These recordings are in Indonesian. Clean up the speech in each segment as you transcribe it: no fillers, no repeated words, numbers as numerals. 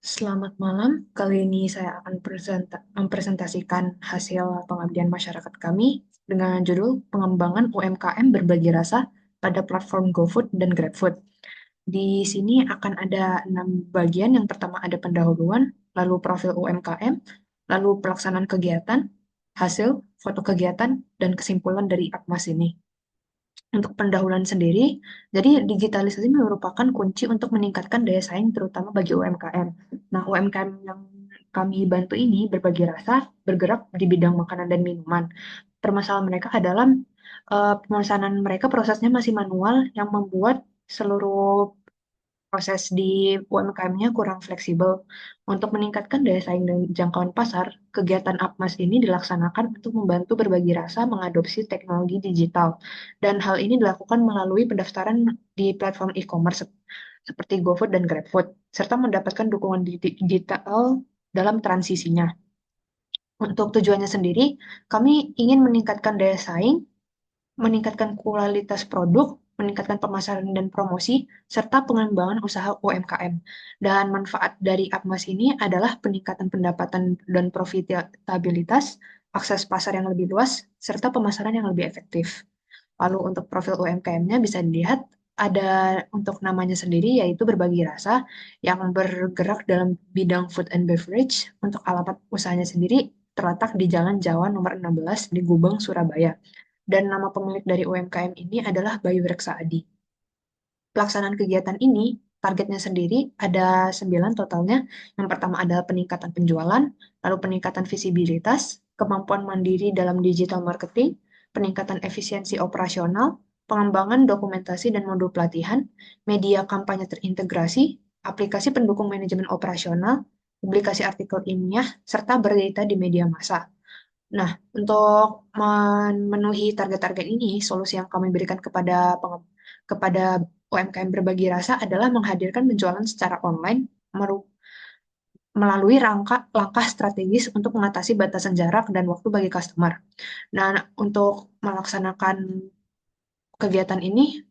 Selamat malam. Kali ini saya akan mempresentasikan hasil pengabdian masyarakat kami dengan judul Pengembangan UMKM Berbagi Rasa pada platform GoFood dan GrabFood. Di sini akan ada 6 bagian. Yang pertama ada pendahuluan, lalu profil UMKM, lalu pelaksanaan kegiatan, hasil, foto kegiatan, dan kesimpulan dari Akmas ini. Untuk pendahuluan sendiri, jadi digitalisasi merupakan kunci untuk meningkatkan daya saing terutama bagi UMKM. Nah, UMKM yang kami bantu ini berbagi rasa, bergerak di bidang makanan dan minuman. Permasalahan mereka adalah pemesanan mereka prosesnya masih manual yang membuat seluruh proses di UMKM-nya kurang fleksibel. Untuk meningkatkan daya saing dan jangkauan pasar, kegiatan Apmas ini dilaksanakan untuk membantu berbagi rasa mengadopsi teknologi digital. Dan hal ini dilakukan melalui pendaftaran di platform e-commerce seperti GoFood dan GrabFood, serta mendapatkan dukungan digital dalam transisinya. Untuk tujuannya sendiri, kami ingin meningkatkan daya saing, meningkatkan kualitas produk, meningkatkan pemasaran dan promosi, serta pengembangan usaha UMKM. Dan manfaat dari Akmas ini adalah peningkatan pendapatan dan profitabilitas, akses pasar yang lebih luas, serta pemasaran yang lebih efektif. Lalu untuk profil UMKM-nya bisa dilihat ada untuk namanya sendiri yaitu berbagi rasa yang bergerak dalam bidang food and beverage. Untuk alamat usahanya sendiri terletak di Jalan Jawa nomor 16 di Gubeng, Surabaya. Dan nama pemilik dari UMKM ini adalah Bayu Reksa Adi. Pelaksanaan kegiatan ini, targetnya sendiri ada 9 totalnya. Yang pertama adalah peningkatan penjualan, lalu peningkatan visibilitas, kemampuan mandiri dalam digital marketing, peningkatan efisiensi operasional, pengembangan dokumentasi dan modul pelatihan, media kampanye terintegrasi, aplikasi pendukung manajemen operasional, publikasi artikel ilmiah, serta berita di media massa. Nah, untuk memenuhi target-target ini, solusi yang kami berikan kepada UMKM berbagi rasa adalah menghadirkan penjualan secara online melalui langkah strategis untuk mengatasi batasan jarak dan waktu bagi customer. Nah, untuk melaksanakan kegiatan ini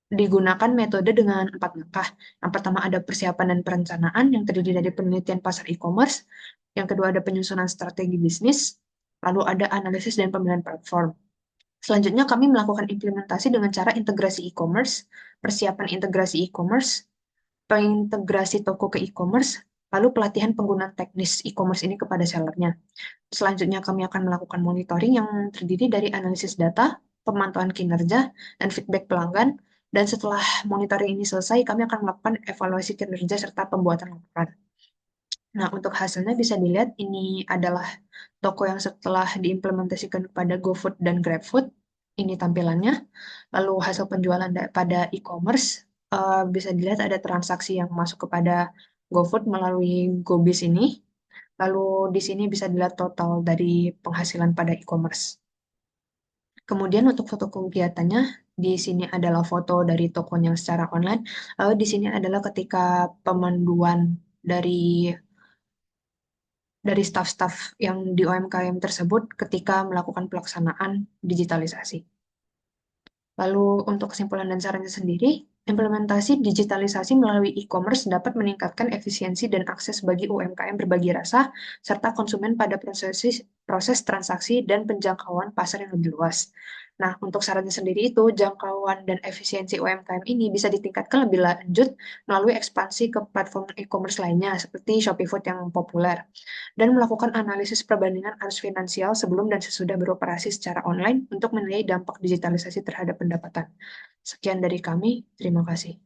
digunakan metode dengan 4 langkah. Yang pertama ada persiapan dan perencanaan yang terdiri dari penelitian pasar e-commerce. Yang kedua ada penyusunan strategi bisnis. Lalu ada analisis dan pemilihan platform. Selanjutnya kami melakukan implementasi dengan cara integrasi e-commerce, persiapan integrasi e-commerce, pengintegrasi toko ke e-commerce, lalu pelatihan penggunaan teknis e-commerce ini kepada sellernya. Selanjutnya kami akan melakukan monitoring yang terdiri dari analisis data, pemantauan kinerja, dan feedback pelanggan. Dan setelah monitoring ini selesai, kami akan melakukan evaluasi kinerja serta pembuatan laporan. Nah, untuk hasilnya bisa dilihat ini adalah toko yang setelah diimplementasikan pada GoFood dan GrabFood. Ini tampilannya. Lalu hasil penjualan pada e-commerce bisa dilihat ada transaksi yang masuk kepada GoFood melalui GoBiz ini. Lalu di sini bisa dilihat total dari penghasilan pada e-commerce. Kemudian untuk foto kegiatannya, di sini adalah foto dari tokonya secara online. Lalu di sini adalah ketika pemanduan dari staf-staf yang di UMKM tersebut ketika melakukan pelaksanaan digitalisasi. Lalu untuk kesimpulan dan sarannya sendiri, implementasi digitalisasi melalui e-commerce dapat meningkatkan efisiensi dan akses bagi UMKM berbagi rasa, serta konsumen pada proses transaksi dan penjangkauan pasar yang lebih luas. Nah, untuk sarannya sendiri itu, jangkauan dan efisiensi UMKM ini bisa ditingkatkan lebih lanjut melalui ekspansi ke platform e-commerce lainnya, seperti Shopee Food yang populer, dan melakukan analisis perbandingan arus finansial sebelum dan sesudah beroperasi secara online untuk menilai dampak digitalisasi terhadap pendapatan. Sekian dari kami, terima kasih.